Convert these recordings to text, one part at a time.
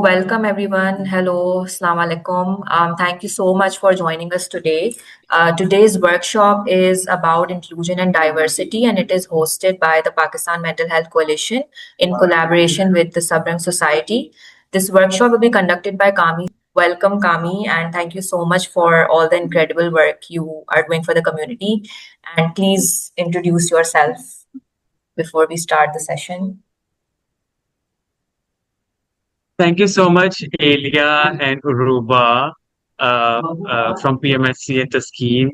Welcome everyone. Hello, Assalamu alaikum. Thank you so much for joining us today. Today's workshop is about inclusion and diversity, and it is hosted by the Pakistan Mental Health Coalition in collaboration with the Sabrang Society. This workshop will be conducted by Kami. Welcome, Kami, and thank you so much for all the incredible work you are doing for the community. And please introduce yourself before we start the session. Thank you so much, Elia and Uruba from PMSC and Taskin.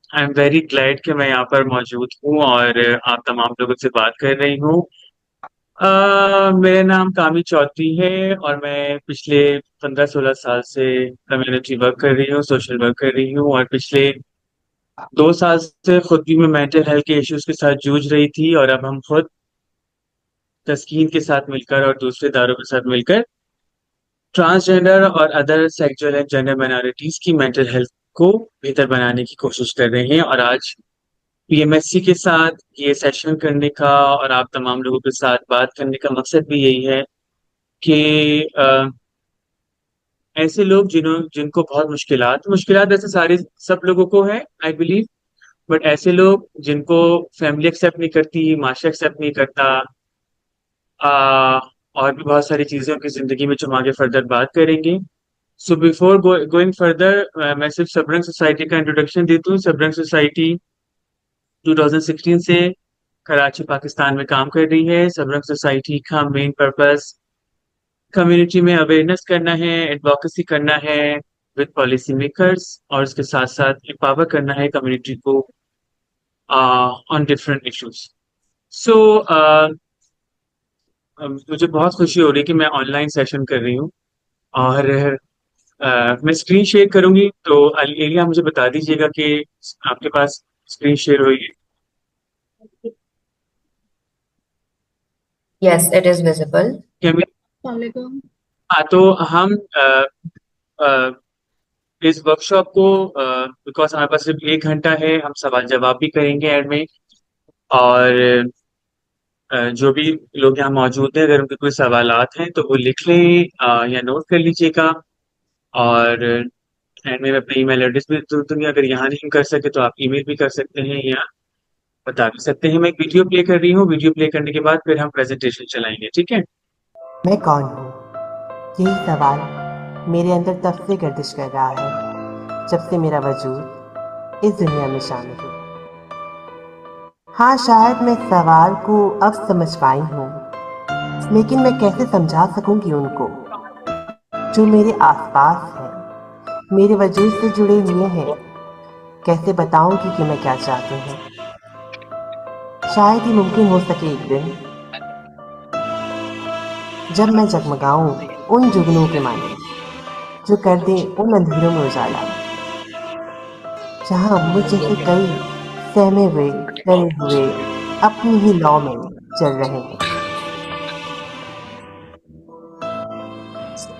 I'm very glad कि मैं यहाँ पर मौजूद हूँ और आप तमाम लोगों से बात कर रही हूँ। मेरा नाम कामी चौधरी है और मैं पिछले 15-16 साल से कम्युनिटी वर्क कर रही हूँ, सोशल वर्क कर रही हूँ और पिछले 2 साल से खुद भी मैं मेंटल हेल्थ के इश्यूज के साथ जूझ रही थी और अब हम खुद तस्कीन के साथ मिलकर और दूसरे इदारों के साथ मिलकर ट्रांसजेंडर और other sexual and gender minorities की मेंटल हेल्थ को बेहतर बनाने की कोशिश कर रहे हैं और आज पीएमएससी के साथ ये सेशन करने का और आप तमाम लोगों के साथ बात करने का मकसद भी यही है कि ऐसे लोग जिनको बहुत मुश्किलात मुश्किलात ऐसे सारे सब लोगों को है आई बिलीव, बट ऐसे लोग जिनको फैमिली एक्सेप्ट नहीं करती, माशरा एक्सेप्ट नहीं करता, आ, और भी बहुत सारी चीजें उनकी जिंदगी में जो हम आगे फर्दर बात करेंगे। सो बिफोर गोइंग फर्दर मैं सिर्फ सबरंग सोसाइटी का इंट्रोडक्शन देती हूँ। सबरंग सोसाइटी 2016 से कराची पाकिस्तान में काम कर रही है। सबरंग सोसाइटी का मेन पर्पस कम्युनिटी में अवेयरनेस करना है, एडवोकेसी करना है विद पॉलिसी मेकर्स और उसके साथ साथ एम्पावर करना है कम्युनिटी को ऑन डिफरेंट इश्यूज। सो मुझे बहुत खुशी हो रही है कि मैं ऑनलाइन सेशन कर रही हूँ और मैं स्क्रीन शेयर करूंगी, तो एलिया मुझे बता दीजिएगा कि आपके पास स्क्रीन शेयर होगी। Yes, it is visible. क्या वालेकुम। हाँ, तो हम अ, इस वर्कशॉप को बिकॉज हमारे पास सिर्फ 1 घंटा है, हम सवाल जवाब भी करेंगे एड में और जो भी लोग यहाँ मौजूद हैं अगर उनके कोई सवालात हैं तो वो लिख लें या नोट कर लीजिएगा और एंड में मैं अपनी ईमेल एड्रेस भी दे दूंगी। अगर यहाँ नहीं कर सके तो आप ईमेल भी कर सकते हैं या बता भी सकते हैं। मैं एक वीडियो प्ले कर रही हूँ, वीडियो प्ले करने के बाद फिर हम प्रेजेंटेशन चलाएंगे, ठीक है। मैं कौन हूँ? यही सवाल मेरे अंदर तब से गर्दिश कर रहा है जब से मेरा वजूद इस दुनिया में शामिल हुआ। हाँ, शायद मैं सवाल को अब समझ पाई हूँ, लेकिन मैं कैसे समझा सकूंगी उनको जो मेरे आसपास हैं, मेरे वजूद से जुड़े हुए हैं। कैसे बताऊंगी कि मैं क्या चाहती हूँ? शायद ही मुमकिन हो सके एक दिन जब मैं जगमगाऊं उन जुगनों के माने जो कर दें उन अंधेरों में उजाला, जहां मुझ जैसे कई सहमे हुए डरे हुए अपनी ही लौ में चल रहे हैं।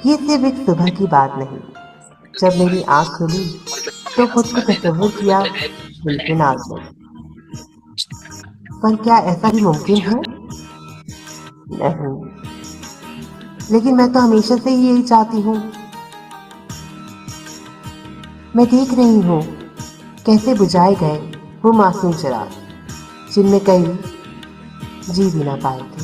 ये सिर्फ एक सुबह की बात नहीं, जब मेरी आंख खुली तो खुद को तस्वीर किया बिल्कुल आंसू। पर क्या ऐसा भी मुमकिन है? नहीं, लेकिन मैं तो हमेशा से ही यही चाहती हूँ। मैं देख रही हूँ कैसे बुझाए गए वो मासूम चिराग जिनमें कई जी भी ना पाए थे।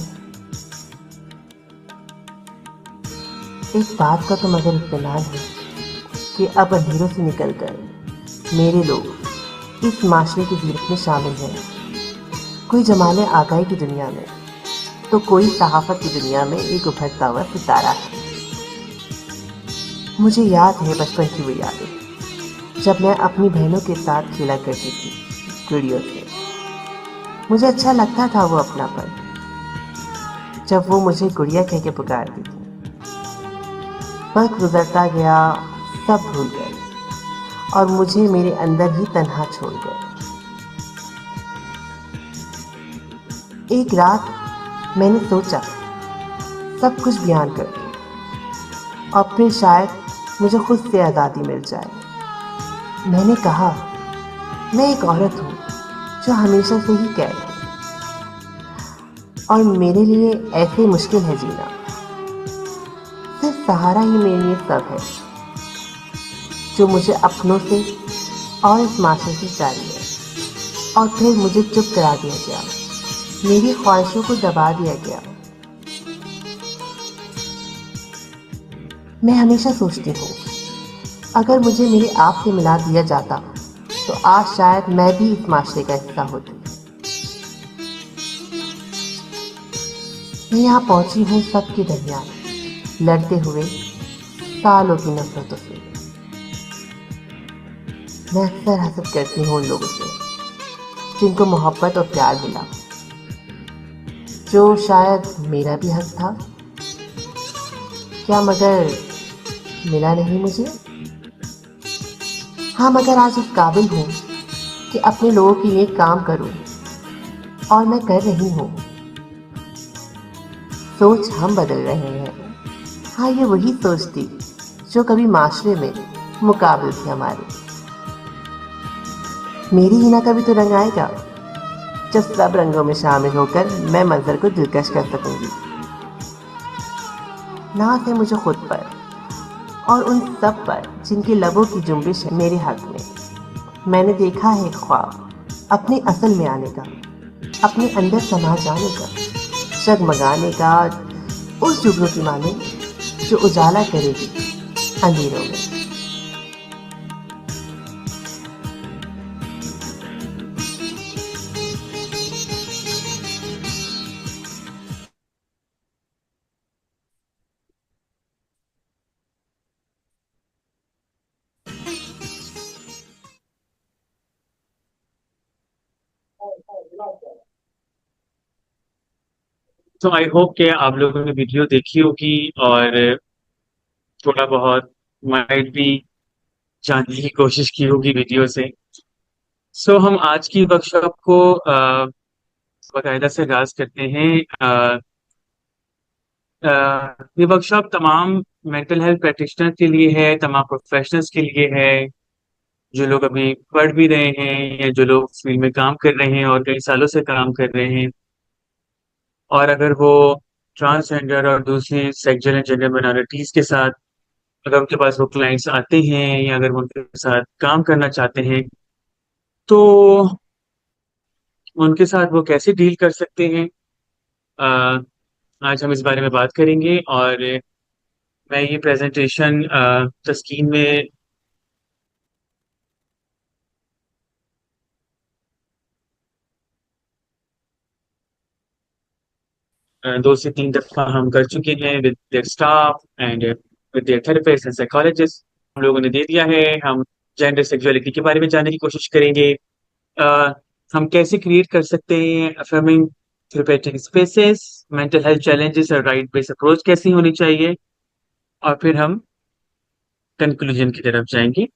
एक बात का तो मगर इत्मीनान है कि अब अंधेरों से निकलकर मेरे लोग इस माशरे की जीरत में शामिल हैं। कोई जमाने आगाही की दुनिया में तो कोई सहाफत की दुनिया में एक उभरता हुआ सितारा है। मुझे याद है बचपन की वो यादें जब मैं अपनी बहनों के साथ खेला करती थी चिड़ियों से। मुझे अच्छा लगता था वो अपनापन, जब वो मुझे गुड़िया कह के पुकारती थी। वक्त गुजरता गया, सब भूल गए और मुझे मेरे अंदर ही तन्हा छोड़ गए। एक रात मैंने सोचा सब कुछ बयान कर दूं और फिर शायद मुझे खुद से आज़ादी मिल जाए। मैंने कहा मैं एक औरत हूँ जो हमेशा से ही कैद है और मेरे लिए ऐसे मुश्किल है जीना। सिर्फ सहारा ही मेरे लिए सब है, जो मुझे अपनों से और इस माशरे से चाहिए। और फिर मुझे चुप करा दिया गया, मेरी ख्वाहिशों को दबा दिया गया। मैं हमेशा सोचती हूँ, अगर मुझे मेरे आप से मिला दिया जाता तो आज शायद मैं भी इस माशरे का हिस्सा होती। मैं यहाँ पहुंची हूँ सबके दरमियान, लड़ते हुए सालों की नफरतों से। मैं अक्सर हसद करती हूँ उन लोगों से जिनको मोहब्बत और प्यार मिला, जो शायद मेरा भी हक था। क्या मगर मिला नहीं मुझे? हाँ, मगर आज इस काबिल हूँ कि अपने लोगों के लिए काम करूँ, और मैं कर रही हूँ। सोच हम बदल रहे हैं। हाँ, ये वही सोच थी जो कभी माशरे में मुकाबले थे हमारे। मेरी हिना का भी तो रंग आएगा, जब सब रंगों में शामिल होकर मैं मंजर को दिलकश कर सकूंगी। नाज है मुझे खुद पर और उन सब पर जिनके लबों की जुम्बिश है मेरे हक में। मैंने देखा है एक ख्वाब अपने असल में आने का, अपने अंदर समा जाने का, जगमगाने का, उस जुगनू की माने जो उजाला करेगी अंधेरों में। तो आई होप कि आप लोगों ने वीडियो देखी होगी और थोड़ा बहुत माइट भी जानने की कोशिश की होगी वीडियो से। सो हम आज की वर्कशॉप को बाकायदा से आगाज करते हैं। ये वर्कशॉप तमाम मेंटल हेल्थ प्रैक्टिशनर के लिए है, तमाम प्रोफेशनल्स के लिए है, जो लोग अभी पढ़ भी रहे हैं या जो लोग फील्ड में काम कर रहे हैं और कई सालों से काम कर रहे हैं। और अगर वो ट्रांसजेंडर और दूसरी सेक्सुअल एंड जेंडर माइनॉरिटीज के साथ, अगर उनके पास वो क्लाइंट्स आते हैं या अगर वो उनके साथ काम करना चाहते हैं, तो उनके साथ वो कैसे डील कर सकते हैं। अ, आज हम इस बारे में बात करेंगे। और मैं ये प्रेजेंटेशन तस्कीन में 2 से 3 दफा हम कर चुके हैं with their staff and with their therapist and psychologist. हम लोगों ने दे दिया है। हम जेंडर सेक्सुअलिटी के बारे में जानने की कोशिश करेंगे। अ, हम कैसे क्रिएट कर सकते हैं affirming therapeutic spaces, mental health challenges और राइट बेस्ड अप्रोच कैसी होनी चाहिए, और फिर हम कंक्लूजन की तरफ जाएंगे।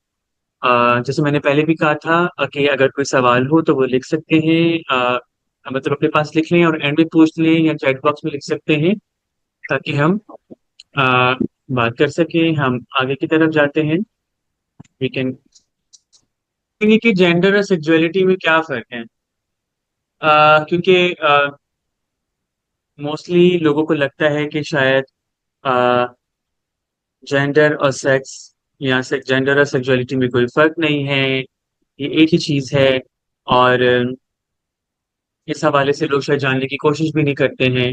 जैसे मैंने पहले भी कहा था कि अगर कोई सवाल हो तो वो लिख सकते हैं, मतलब अपने पास लिख लें और एंड में पूछ लें या चैट बॉक्स में लिख सकते हैं, ताकि हम अ, बात कर सकें। हम आगे की तरफ जाते हैं। वी कैन कि जेंडर और सेक्सुअलिटी में क्या फर्क है। क्योंकि मोस्टली लोगों को लगता है कि शायद जेंडर और सेक्स या जेंडर और सेक्सुअलिटी में कोई फर्क नहीं है, ये एक ही चीज है। और इस हवाले से लोग शायद जानने की कोशिश भी नहीं करते हैं,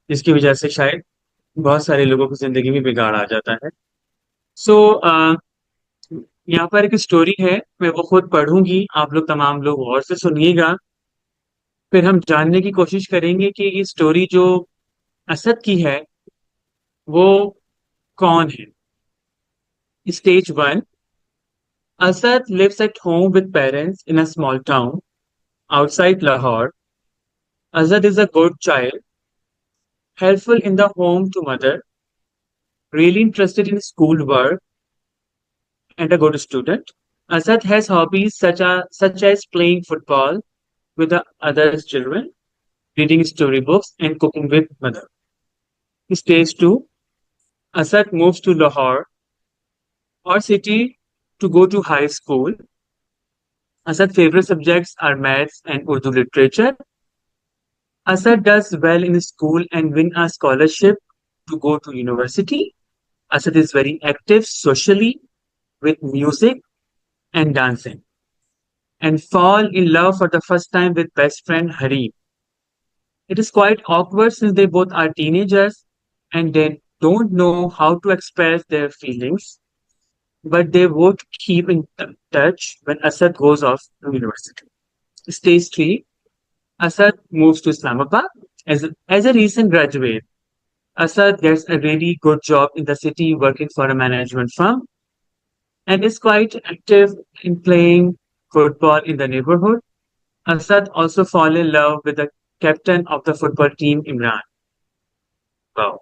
जिसकी वजह से शायद बहुत सारे लोगों की जिंदगी में बिगाड़ आ जाता है। सो यहाँ पर एक स्टोरी है, मैं वो खुद पढ़ूंगी, आप लोग तमाम लोग गौर से सुनिएगा। फिर हम जानने की कोशिश करेंगे कि ये स्टोरी जो असद की है वो कौन है। Stage 1. Asad lives at home with parents in a small town outside Lahore. Asad is a good child, helpful in the home to mother, really interested in schoolwork, and a good student. Asad has hobbies such as playing football with the other children, reading storybooks, and cooking with mother. Stage 2. Asad moves to Lahore or city to go to high school. Asad's favorite subjects are maths and Urdu literature. Asad does well in school and win a scholarship to go to university. Asad is very active socially with music and dancing, and fall in love for the first time with best friend Harim. It is quite awkward since they both are teenagers and they don't know how to express their feelings, but they would keep in touch when Asad goes off to university. Stage 3, Asad moves to Islamabad. As a recent graduate, Asad gets a really good job in the city working for a management firm and is quite active in playing football in the neighborhood. Asad also fall in love with the captain of the football team, Imran. Wow.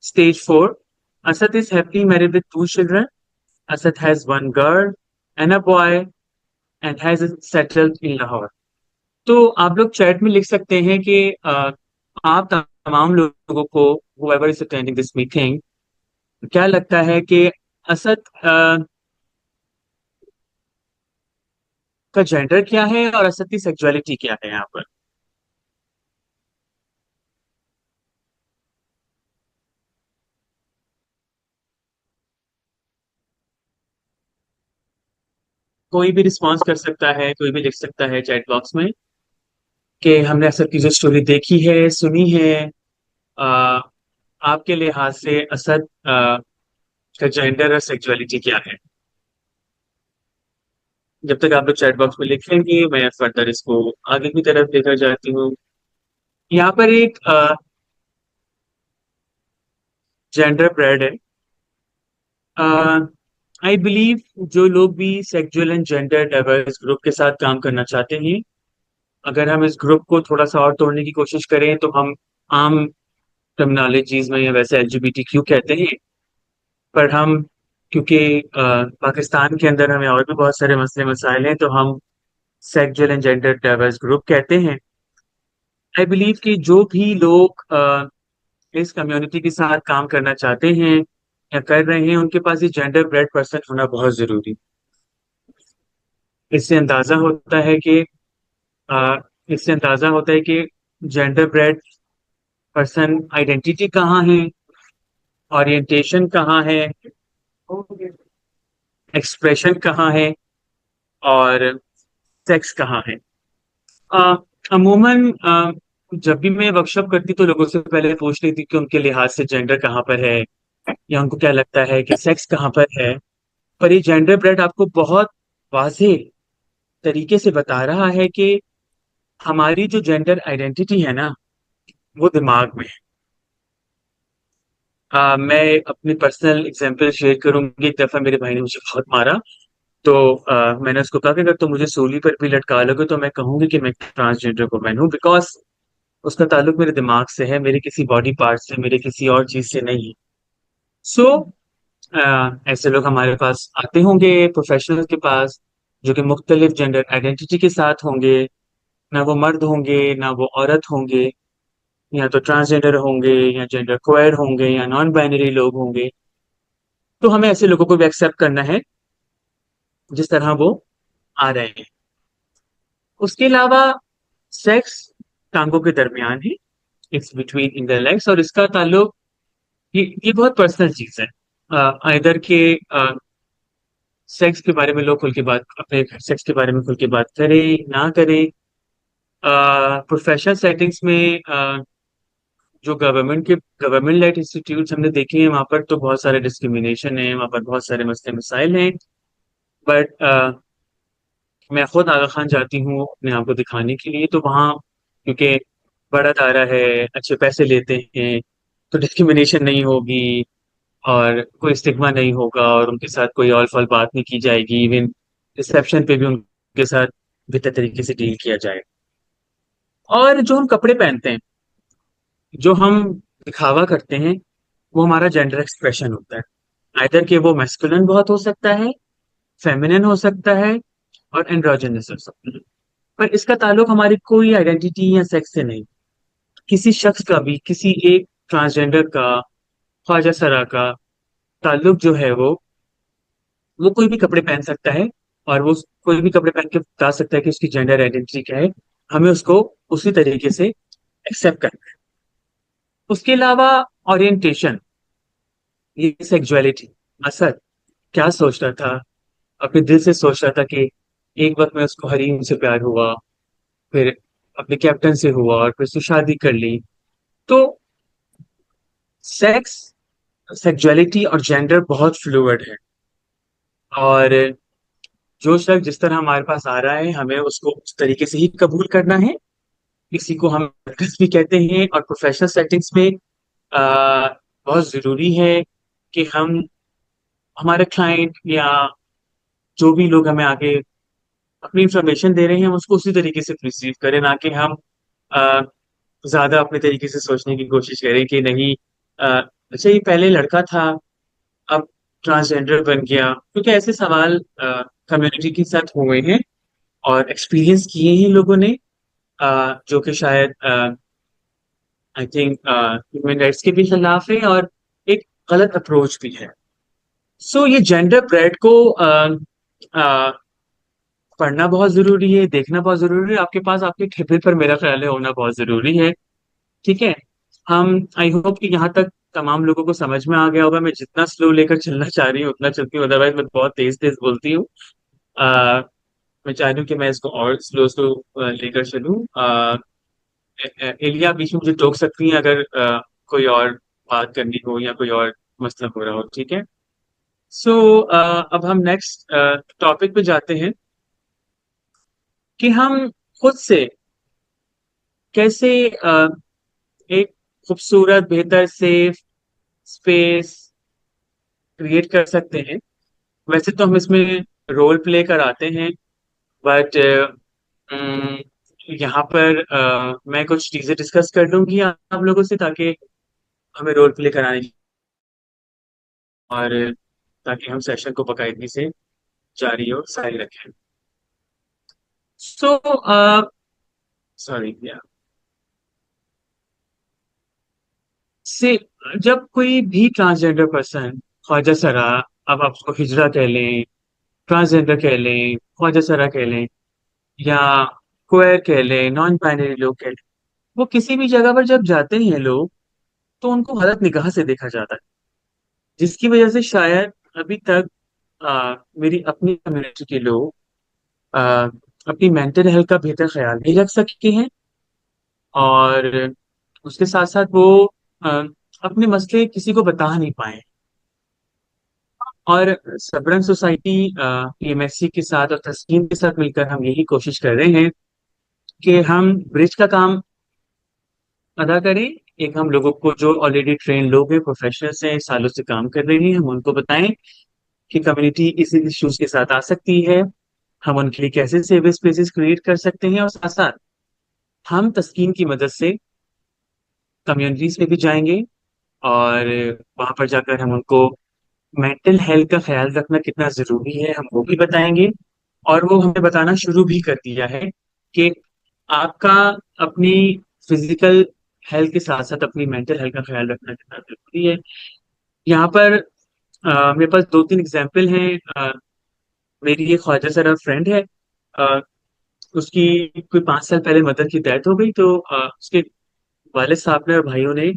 Stage 4, Asad is happily married with 2 children. Asad has one girl and a boy and has settled in Lahore. तो आप लोग chat में लिख सकते हैं कि आप तमाम लोगों को whoever is attending this meeting क्या लगता है कि असद का जेंडर क्या है और असद की सेक्सुअलिटी क्या है यहाँ पर। कोई भी रिस्पॉन्स कर सकता है, कोई भी लिख सकता है चैट बॉक्स में कि हमने असद की जो स्टोरी देखी है, सुनी है, अ, आपके लिहाज से असद का जेंडर और सेक्सुअलिटी क्या है। जब तक आप लोग चैट बॉक्स में लिखेंगे मैं फर्दर इसको आगे की तरफ लेकर जाती हूँ। यहाँ पर एक जेंडर ब्रेड है। आई बिलीव जो लोग भी sexual and gender diverse group के साथ काम करना चाहते हैं, अगर हम इस ग्रुप को थोड़ा सा और तोड़ने की कोशिश करें तो हम आम टर्मिनोलॉजीज में या वैसे LGBTQ कहते हैं, पर हम क्योंकि पाकिस्तान के अंदर हमें और भी बहुत सारे मसले मसाइल हैं तो हम sexual and gender diverse group कहते हैं। आई बिलीव कि जो भी लोग इस कम्युनिटी के साथ काम करना चाहते हैं या कर रहे हैं उनके पास ये जेंडर ब्रेड पर्सन होना बहुत जरूरी। इससे अंदाजा होता है कि अ, इससे अंदाजा होता है कि जेंडर ब्रेड पर्सन आइडेंटिटी कहाँ है, ओरिएंटेशन कहाँ है, एक्सप्रेशन कहाँ है और सेक्स कहाँ है। अ, अमूमन जब भी मैं वर्कशॉप करती तो लोगों से पहले पूछ लेती कि उनके लिहाज से जेंडर कहाँ पर है या उनको क्या लगता है कि सेक्स कहाँ पर है। पर ये जेंडर ब्रेड आपको बहुत वाज़ेह तरीके से बता रहा है कि हमारी जो जेंडर आइडेंटिटी है ना वो दिमाग में है। मैं अपनी पर्सनल एग्जांपल शेयर करूंगी। एक दफा मेरे भाई ने मुझे बहुत मारा तो मैंने उसको कहा कि अगर तुम मुझे सूली पर भी लटका लोगे तो मैं कहूंगी कि मैं ट्रांसजेंडर वुमन हूँ, बिकॉज उसका ताल्लुक मेरे दिमाग से है, मेरे किसी बॉडी पार्ट से, मेरे किसी और चीज से नहीं। सो ऐसे लोग हमारे पास आते होंगे प्रोफेशनल के पास जो कि मुख्तलिफ जेंडर आइडेंटिटी के साथ होंगे, ना वो मर्द होंगे ना वो औरत होंगे, या तो ट्रांसजेंडर होंगे या जेंडर क्वेयर होंगे या नॉन बाइनरी लोग होंगे। तो हमें ऐसे लोगों को भी एक्सेप्ट करना है जिस तरह वो आ रहे हैं। उसके अलावा सेक्स टांगों के दरमियान है, it's between in the legs, और इसका ताल्लुक ये बहुत पर्सनल चीज है। इधर के सेक्स के बारे में लोग खुल के बात, अपने सेक्स के बारे में खुल के बात करें ना करें। प्रोफेशनल सेटिंग्स में जो गवर्नमेंट लेड इंस्टीट्यूट हमने देखे हैं वहाँ पर तो बहुत सारे डिस्क्रिमिनेशन है, वहाँ पर बहुत सारे मसले मसाइल हैं। बट मैं खुद आगा खान जाती हूँ अपने आप को दिखाने के लिए, तो वहाँ क्योंकि बड़ा दायरा है, अच्छे पैसे लेते हैं, तो डिस्क्रिमिनेशन नहीं होगी और कोई स्टिग्मा नहीं होगा और उनके साथ कोई ऑल फॉल बात नहीं की जाएगी। इवन रिसेप्शन पे भी उनके साथ बेहतर तरीके से डील किया जाए। और जो हम कपड़े पहनते हैं, जो हम दिखावा करते हैं, वो हमारा जेंडर एक्सप्रेशन होता है। आइदर कि वो मैस्कुलिन बहुत हो सकता है, फेमिनिन हो सकता है और एंड्रोजनस हो सकता है। पर इसका ताल्लुक हमारी कोई आइडेंटिटी या सेक्स से नहीं। किसी शख्स का भी किसी एक ट्रांसजेंडर का, ख्वाजा सरा का ताल्लुक जो है वो कोई भी कपड़े पहन सकता है और वो कोई भी कपड़े पहन के बता सकता है कि उसकी जेंडर आइडेंटिटी क्या है। हमें उसको उसी तरीके से एक्सेप्ट करना है। उसके अलावा ओरिएंटेशन, ये सेक्सुअलिटी असद क्या सोच रहा था, अपने दिल से सोच रहा था कि एक वक्त में उसको हरीम से प्यार हुआ, फिर अपने कैप्टन से हुआ और फिर उससे शादी कर ली। तो सेक्स, सेक्सुअलिटी और जेंडर बहुत फ्लूइड है, और जो शख्स जिस तरह हमारे पास आ रहा है हमें उसको उस तरीके से ही कबूल करना है। इसी को हम practice भी कहते हैं, और प्रोफेशनल सेटिंग्स में बहुत जरूरी है कि हम, हमारे क्लाइंट या जो भी लोग हमें आगे अपनी इंफॉर्मेशन दे रहे हैं, हम उसको उसी तरीके से रिसीव करें, ना कि हम अ, ज्यादा अपने तरीके से सोचने की कोशिश करें कि नहीं, अ, अच्छा ये पहले लड़का था अब ट्रांसजेंडर बन गया, क्योंकि ऐसे सवाल कम्युनिटी के साथ हुए हैं और एक्सपीरियंस किए हैं लोगों ने, जो कि शायद आई थिंक ह्यूमन राइट्स के भी खिलाफ है और एक गलत अप्रोच भी है। सो ये जेंडर ब्रेड को अ, पढ़ना बहुत जरूरी है, देखना बहुत जरूरी है, आपके पास आपके टेबल पर मेरा ख्याल है होना बहुत जरूरी है। ठीक है। हम, आई होप कि यहाँ तक तमाम लोगों को समझ में आ गया होगा। मैं जितना स्लो लेकर चलना चाह रही हूँ उतना चलती हूँ, अदरवाइज मैं बहुत तेज तेज बोलती हूँ। अ, मैं चाह रही हूँ कि मैं इसको और स्लो स्लो लेकर चलूँ। एलिया बीच में मुझे टोक सकती हैं अगर कोई और बात करनी हो या कोई और मसला हो रहा हो। ठीक है। सो अब हम नेक्स्ट टॉपिक पे जाते हैं कि हम खुद से कैसे एक खूबसूरत, बेहतर, सेफ स्पेस क्रिएट कर सकते हैं। वैसे तो हम इसमें रोल प्ले कराते हैं, बट यहाँ पर मैं कुछ चीजें डिस्कस कर लूंगी आप लोगों से, ताकि हमें रोल प्ले कराने और ताकि हम सेशन को बाकायदगी से जारी और जारी रखें। सो सॉरी से जब कोई भी ट्रांसजेंडर पर्सन, ख्वाजा सरा, अब आप उसको हिजरा कह लें, ट्रांसजेंडर कह लें, ख्वाजा सरा कह लें, या क्वेयर कह लें, नॉन बाइनरी लोग कह लें, वो किसी भी जगह पर जब जाते हैं लोग, तो उनको गलत निगाह से देखा जाता है, जिसकी वजह से शायद अभी तक मेरी अपनी कम्युनिटी के लोग अ, अपनी मेंटल हेल्थ का बेहतर ख्याल नहीं रख सके हैं, और उसके साथ साथ वो अ, अपने मसले किसी को बता नहीं पाए। और सबरन सोसाइटी पीएमएससी के साथ और तस्कीन के साथ मिलकर हम यही कोशिश कर रहे हैं कि हम ब्रिज का काम अदा करें। एक हम लोगों को, जो ऑलरेडी ट्रेन लोग हैं, प्रोफेशनल्स हैं, सालों से काम कर रहे हैं, हम उनको बताएं कि कम्युनिटी इस इश्यूज के साथ आ सकती है, हम उनके लिए कैसे सेफ स्पेसेस क्रिएट कर सकते हैं, और साथ साथ हम तस्कीन की मदद से कम्युनिटीज में भी जाएंगे और वहां पर जाकर हम उनको मेंटल हेल्थ का ख्याल रखना कितना जरूरी है हम वो भी बताएंगे। और वो हमें बताना शुरू भी कर दिया है कि आपका अपनी फिजिकल हेल्थ के साथ साथ अपनी मेंटल हेल्थ का ख्याल रखना कितना जरूरी है। यहाँ पर मेरे पास दो तीन एग्जाम्पल हैं। मेरी एक ख्वाजा सरा फ्रेंड है, अ, उसकी कोई 5 साल पहले मदर की डेथ हो गई, तो उसके वालिद साहब ने और भाइयों ने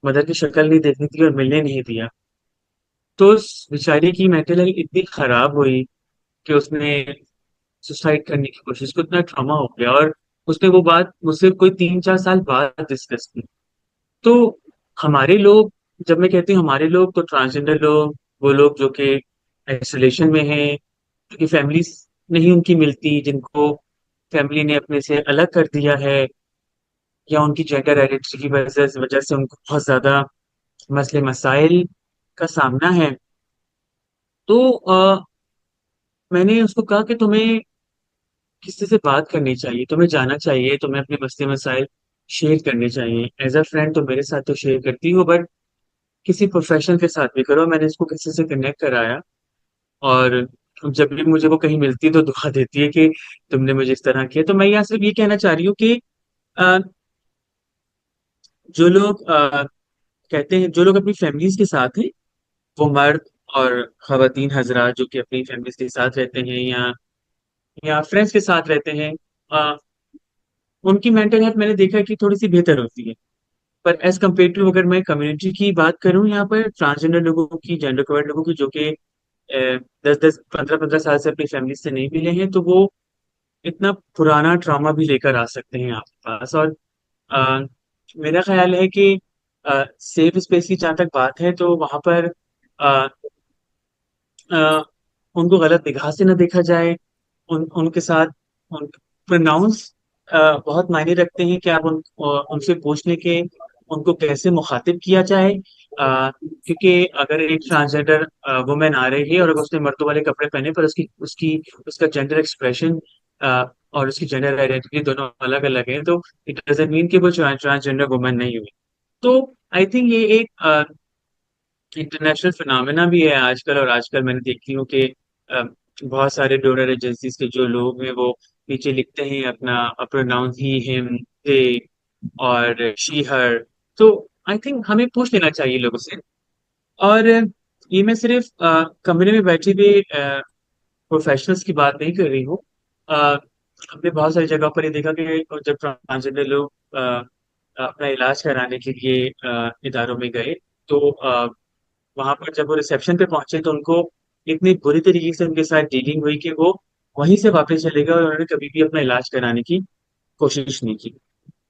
मदर की शक्ल नहीं देखनी थी और मिलने नहीं दिया। तो उस बेचारी की मेंटल हेल्थ इतनी खराब हुई कि उसने सुसाइड करने की कोशिश, को इतना ट्रॉमा हो गया, और उसने वो बात मुझसे कोई 3-4 साल बाद डिस्कस की। तो हमारे लोग, जब मैं कहती हूँ हमारे लोग, तो ट्रांसजेंडर लोग, वो लोग जो कि आइसोलेशन में हैं, क्योंकि फैमिली नहीं उनकी मिलती, जिनको फैमिली ने अपने से अलग कर दिया है, या उनकी जेंडर आइडेंटिटी की वजह से उनको बहुत ज्यादा मसले मसाइल का सामना है। तो मैंने उसको कहा कि तुम्हें किसी से बात करनी चाहिए, तुम्हें जाना चाहिए, तुम्हें अपने मसले मसाइल शेयर करने चाहिए। एज अ फ्रेंड तो मेरे साथ तो शेयर करती हो, बट किसी प्रोफेशनल के साथ भी करो। मैंने इसको किसी से कनेक्ट कराया, और जब भी मुझे वो कहीं मिलती है तो दुआ देती है कि तुमने मुझे इस तरह किया। तो मैं यहाँ सिर्फ ये कहना चाह रही हूँ कि अ, जो लोग कहते हैं, जो लोग अपनी फैमिलीज के साथ हैं, वो मर्द और खवातीन हजरात जो कि अपनी फैमिलीज के साथ रहते हैं, या फ्रेंड्स के साथ रहते हैं, अ, उनकी मेंटल हेल्थ मैंने देखा है कि थोड़ी सी बेहतर होती है। पर एज कम्पेयर टू अगर मैं कम्युनिटी की बात करूं, यहाँ पर ट्रांसजेंडर लोगों की, जेंडर क्वायर लोगों की, जो कि 10-10 15-15 साल से अपनी फैमिली से नहीं मिले हैं, तो वो इतना पुराना ट्रॉमा भी लेकर आ सकते हैं आपके पास। और अ, मेरा ख्याल है कि सेफ स्पेस की जहाँ तक बात है, तो वहाँ पर अ, अ, उनको गलत निगाह से न देखा जाए। उनके साथ उन प्रोनाउंस बहुत मायने रखते हैं कि आप उनसे पूछने के उनको कैसे मुखातिब किया जाए। क्योंकि अगर एक ट्रांसजेंडर वुमेन आ रही है और अगर उसने मर्दों वाले कपड़े पहने, पर उसकी उसकी उसका जेंडर एक्सप्रेशन और उसकी जेंडर आइडेंटिटी दोनों अलग अलग है, तो इट डजंट मीन कि वो ट्रांसजेंडर वुमेन नहीं हुई। तो आई थिंक ये एक इंटरनेशनल फिनोमेना भी है आजकल। और आजकल मैंने देखती हूँ कि अ, बहुत सारे डोनर एजेंसीज के जो लोग हैं, वो नीचे लिखते हैं अपना प्रोनाउंस ही, हिम, दे और शी, हर। तो आई थिंक हमें पूछ लेना चाहिए लोगों से। और ये मैं सिर्फ कमरे में बैठे हुए प्रोफेशनल्स की बात नहीं कर रही हूँ। अ, हमने बहुत सारी जगह पर ये देखा कि जब ट्रांसजेंडर लोग अपना इलाज कराने के लिए इदारों में गए, तो वहां पर जब वो रिसेप्शन पे पहुंचे, तो उनको इतनी बुरी तरीके से उनके साथ डीलिंग हुई कि वो वहीं से वापस चले गए और उन्होंने कभी भी अपना इलाज कराने की कोशिश नहीं की।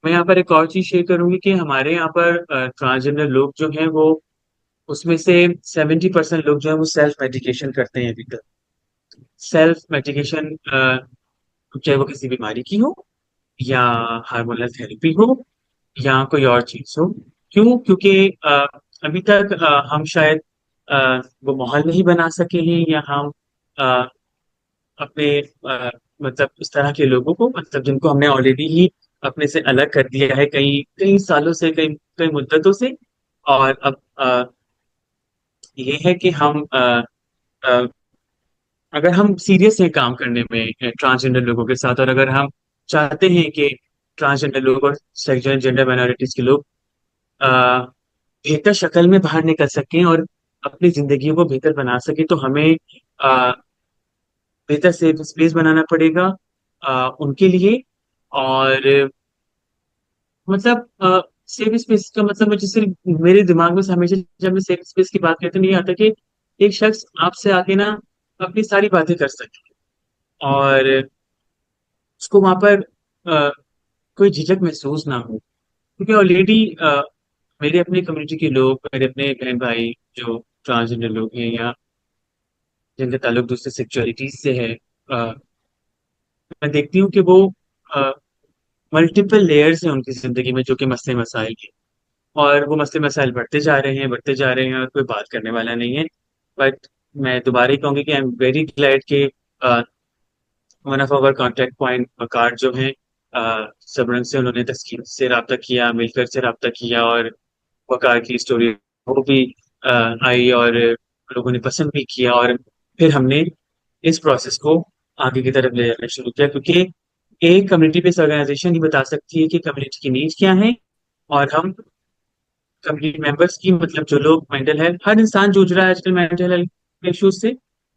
मैं यहाँ पर एक और चीज शेयर करूंगी कि हमारे यहाँ पर ट्रांसजेंडर लोग जो हैं, वो उसमें से 70% लोग जो है वो सेल्फ मेडिकेशन करते हैं अभी तक। सेल्फ मेडिकेशन, चाहे वो किसी बीमारी की हो, या हार्मोनल थेरेपी हो, या कोई और चीज हो। क्यों? क्योंकि अभी तक हम शायद वो माहौल नहीं बना सके हैं, या हम अ, अपने मतलब इस तरह के लोगों को, मतलब जिनको हमने ऑलरेडी ही अपने से अलग कर दिया है कई कई सालों से, कई कई मुद्दतों से। और अब ये है कि हम अ, अगर हम सीरियस हैं काम करने में ट्रांसजेंडर लोगों के साथ, और अगर हम चाहते हैं कि ट्रांसजेंडर लोग और सेक्सुअल जेंडर माइनॉरिटीज के लोग अ, बेहतर शक्ल में बाहर निकल सकें और अपनी जिंदगी को बेहतर बना सकें, तो हमें अ, बेहतर सेफ स्पेस बनाना पड़ेगा उनके लिए। और मतलब सेफ स्पेस का मतलब मुझे सिर्फ मेरे दिमाग में से हमेशा जब मैं सेफ स्पेस की बात करते नहीं आता कि एक शख्स आपसे आके ना अपनी सारी बातें कर सके, और उसको वहां पर अ, कोई झिझक महसूस ना हो। क्योंकि ऑलरेडी मेरे अपने कम्युनिटी के लोग, मेरे अपने बहन भाई जो ट्रांसजेंडर लोग हैं, या जिनका ताल्लुक दूसरे सेक्सुअलिटीज से है, मैं देखती हूँ कि वो मल्टीपल लेयर्स हैं उनकी जिंदगी में, जो कि मसले मसाइल हैं। और वो मसले मसाइल बढ़ते जा रहे हैं, बढ़ते जा रहे हैं, और कोई बात करने वाला नहीं है। बट मैं दोबारा ही कहूंगी कि आई एम वेरी ग्लैड कि one of our contact point card जो है सबरंग से, उन्होंने तस्कीन से रब्ता किया, मिलकर से रब्ता किया, और वकार की स्टोरी वो भी आई, और लोगों ने पसंद भी किया। और फिर हमने इस प्रोसेस को आगे की तरफ ले जाना शुरू किया, क्योंकि एक कम्युनिटी बेस्ड ऑर्गेनाइजेशन ही बता सकती है कि कम्युनिटी की नीड्स क्या है। और हम कम्युनिटी मेंबर्स की, मतलब जो लोग मेंटल हेल्थ, हर इंसान जूझ रहा है आजकल मेंटल हेल्थ इश्यूज से।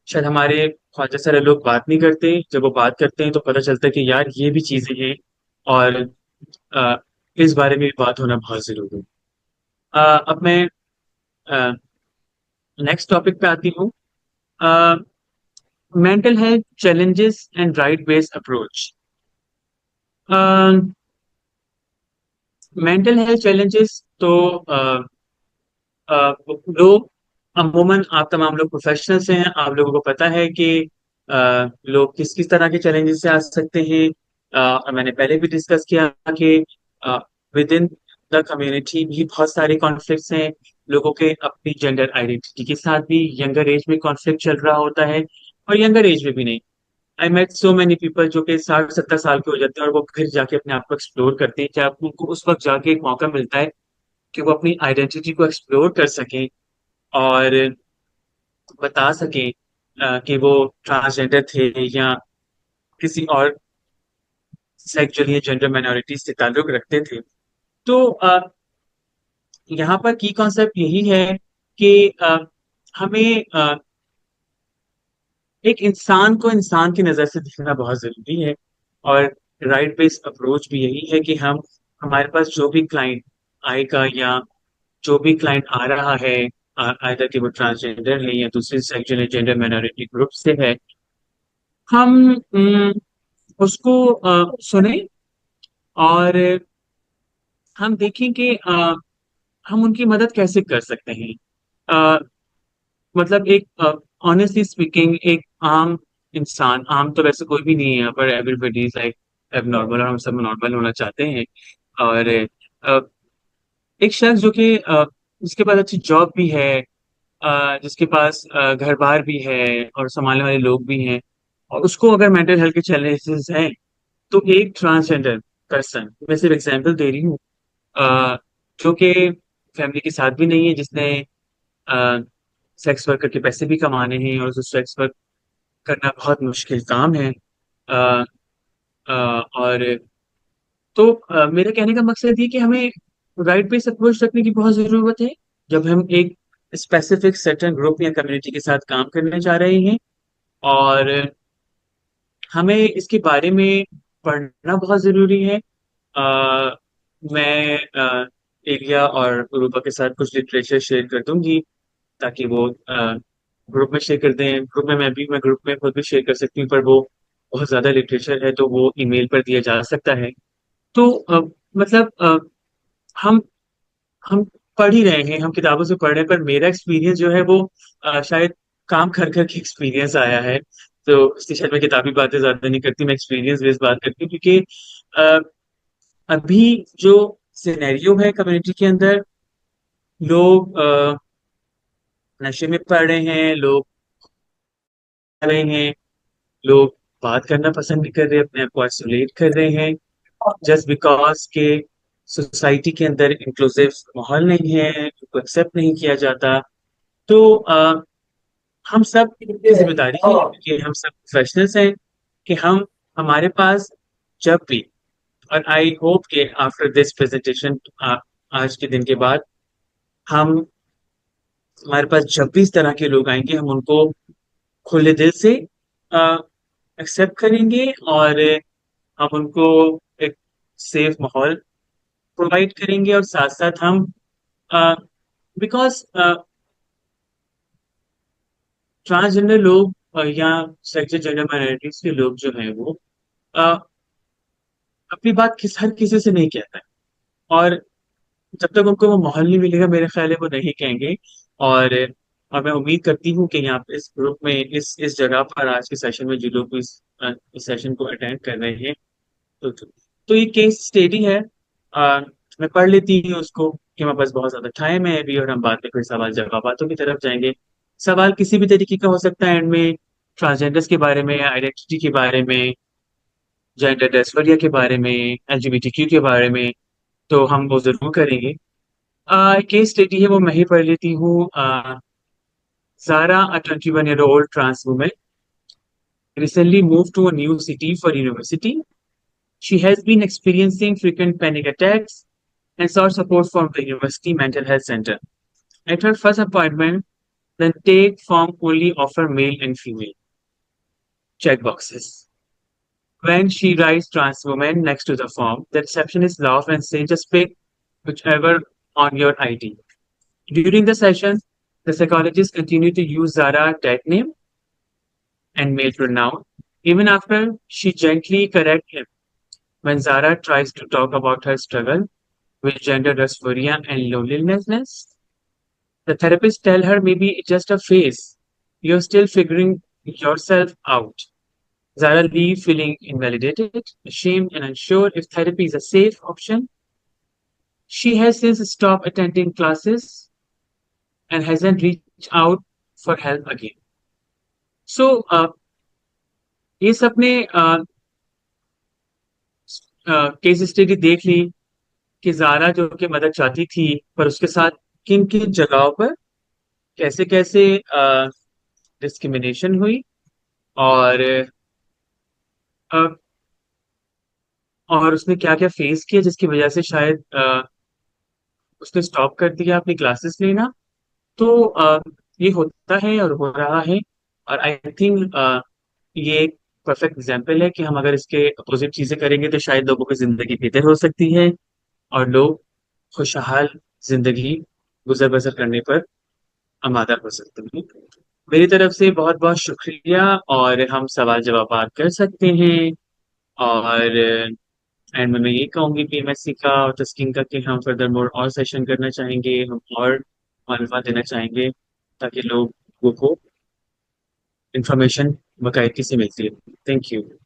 शायद हमारे ख्वाजा सारे लोग बात नहीं करते, जब वो बात करते हैं तो पता चलता है कि यार ये भी चीजें हैं, और अ, इस बारे में भी बात होना बहुत जरूरी है। अब मैं नेक्स्ट टॉपिक पे आती हूँ। Mental health challenges and right based approach. Mental health challenges तो लोग अमूमन, आप तमाम लोग प्रोफेशनल्स हैं, आप लोगों को पता है कि लोग किस किस तरह के चैलेंजेस से आ सकते हैं। और मैंने पहले भी डिस्कस किया कि विद इन द कम्युनिटी भी बहुत सारे कॉन्फ्लिक्ट्स हैं। लोगों के अपनी जेंडर आइडेंटिटी के साथ भी यंगर एज में कॉन्फ्लिक्ट चल रहा होता है, और यंगर एज में भी नहीं। I met so many people जो कि 60-70 साल के हो जाते हैं, और वो फिर जाके अपने आप को एक्सप्लोर करते हैं, क्या उनको उस वक्त जाके एक मौका मिलता है कि वो अपनी आइडेंटिटी को एक्सप्लोर कर सकें, और बता सकें कि वो ट्रांसजेंडर थे, या किसी और सेक्सुअल या जेंडर माइनॉरिटी से ताल्लुक रखते थे। तो यहाँ पर की कॉन्सेप्ट यही है कि हमें एक इंसान को इंसान की नज़र से देखना बहुत ज़रूरी है। और राइट बेस्ड अप्रोच भी यही है कि हम, हमारे पास जो भी क्लाइंट आएगा या जो भी क्लाइंट आ रहा है, आइदर कि वो ट्रांसजेंडर है या दूसरे सेक्शुअल जेंडर माइनॉरिटी ग्रुप से है, हम उसको सुने और हम देखें कि हम उनकी मदद कैसे कर सकते हैं। अ, मतलब एक ऑनेस्टली स्पीकिंग, एक आम इंसान, आम तो वैसे कोई भी नहीं है यहाँ पर, एवरीबॉडी इज लाइक एबनॉर्मल और हम सब नॉर्मल होना चाहते हैं। और एक शख्स जो कि जिसके पास अच्छी जॉब भी है, जिसके पास घर बार भी है और संभालने वाले लोग भी हैं, और उसको अगर मेंटल हेल्थ के चैलेंजेस हैं, तो एक ट्रांसजेंडर पर्सन, मैं सिर्फ एग्जांपल दे रही हूँ, जो कि फैमिली के साथ भी नहीं है, जिसने सेक्स वर्क करके पैसे भी कमाने हैं और उसे सेक्स वर्क करना बहुत मुश्किल काम है। अ, और तो मेरे कहने का मकसद ये कि हमें राइट बेस अप्रोच रखने की बहुत जरूरत है जब हम एक स्पेसिफिक सर्टेन ग्रुप या कम्युनिटी के साथ काम करने जा रहे हैं। और हमें इसके बारे में पढ़ना बहुत जरूरी है। अ, मैं एलिया और रूपा के साथ कुछ लिटरेचर शेयर कर दूंगी, ताकि वो ग्रुप में शेयर कर दें। ग्रुप में मैं ग्रुप में खुद भी शेयर कर सकती हूँ, पर वो बहुत ज्यादा लिटरेचर है तो वो ईमेल पर दिया जा सकता है। तो मतलब हम हम पढ़ ही रहे हैं, हम किताबों से पढ़ रहे हैं, पर मेरा एक्सपीरियंस जो है वो शायद काम कर कर के एक्सपीरियंस आया है। तो इसलिए शायद मैं किताबी बातें ज्यादा नहीं करती, मैं एक्सपीरियंस बेस्ड बात करती हूँ, क्योंकि अ, अभी जो सिनेरियो है कम्युनिटी के अंदर, लोग नशे में पड़ रहे हैं, लोग कर रहे हैं, लोग बात करना पसंद नहीं कर रहे, अपने आप को आइसोलेट कर रहे हैं, जस्ट बिकॉज के सोसाइटी के अंदर इंक्लूसिव माहौल नहीं है, उनको एक्सेप्ट नहीं किया जाता। तो हम सब की जिम्मेदारी है, क्योंकि हम सब प्रोफेशनल्स हैं, कि हम हमारे पास जब भी, और आई होप कि आफ्टर दिस प्रेजेंटेशन, आज के दिन के बाद, हम हमारे पास जब भी इस तरह के लोग आएंगे, हम उनको खुले दिल से एक्सेप्ट करेंगे और हम उनको एक सेफ माहौल प्रोवाइड करेंगे, और साथ साथ हम बिकॉज ट्रांसजेंडर लोग या सेक्सुअल जेंडर माइनॉरिटीज के लोग जो हैं वो अ, अपनी बात हर किसी से नहीं कहता है, और जब तक उनको वो माहौल नहीं मिलेगा, मेरे ख्याल है वो नहीं कहेंगे। और मैं उम्मीद करती हूँ कि यहाँ पे इस ग्रुप में, इस जगह पर आज के सेशन में जो लोग इस सेशन को अटेंड कर रहे हैं, तो ये केस स्टडी है। मैं पढ़ लेती हूँ उसको, कि हमारे पास बहुत ज्यादा टाइम है अभी, और हम बाद में फिर सवाल जवाबातों की तरफ जाएंगे। सवाल किसी भी तरीके का हो सकता है, एंड में ट्रांसजेंडर्स के बारे में, आइडेंटिटी के बारे में, जेंडर डेस्फोरिया के बारे में, एलजीबीटीक्यू के बारे में, तो हम वो जरूर करेंगे। केस स्टडी है वो मैं ही पढ़ लेती हूँ। Zara, a 21-year-old trans woman, recently moved to a new city for university. She has been experiencing frequent panic attacks and sought support from the university mental health center. At her first appointment, the intake form only offer male and female checkboxes. When she writes trans woman next to the form, the receptionist laugh and say just pick whichever on your ID. During the session, the psychologist continued to use Zara tag name and male pronoun, even after she gently corrects him when Zara tries to talk about her struggle with gender dysphoria and loneliness. The therapist tell her maybe it's just a phase. You're still figuring yourself out. Zara leave feeling invalidated, ashamed, and unsure if therapy is a safe option. She has since stopped attending classes and hasn't reached out for help again. So, ये सबने case study देख ली कि Zara जो कि मदद चाहती थी, पर उसके साथ किन किन जगहों पर कैसे कैसे डिस्क्रिमिनेशन हुई, और अ, और उसने क्या क्या फेस किया, जिसकी वजह से शायद उसने स्टॉप कर दिया अपनी क्लासेस लेना। तो ये होता है और हो रहा है, और आई थिंक ये एक परफेक्ट एग्जाम्पल है कि हम अगर इसके अपोजिट चीजें करेंगे तो शायद लोगों की जिंदगी बेहतर हो सकती है, और लोग खुशहाल जिंदगी गुजर बसर करने पर आमादा हो सकते हैं। मेरी तरफ से बहुत बहुत शुक्रिया, और हम सवाल जवाब कर सकते हैं। और एंड में मैं ये कहूंगी कि एमएससी का और तस्कीन का कि हम फर्दर मोर और सेशन करना चाहेंगे, हम और मालूमात देना चाहेंगे, ताकि लोगों को इंफॉर्मेशन बाकायदगी से मिलती है। Thank you.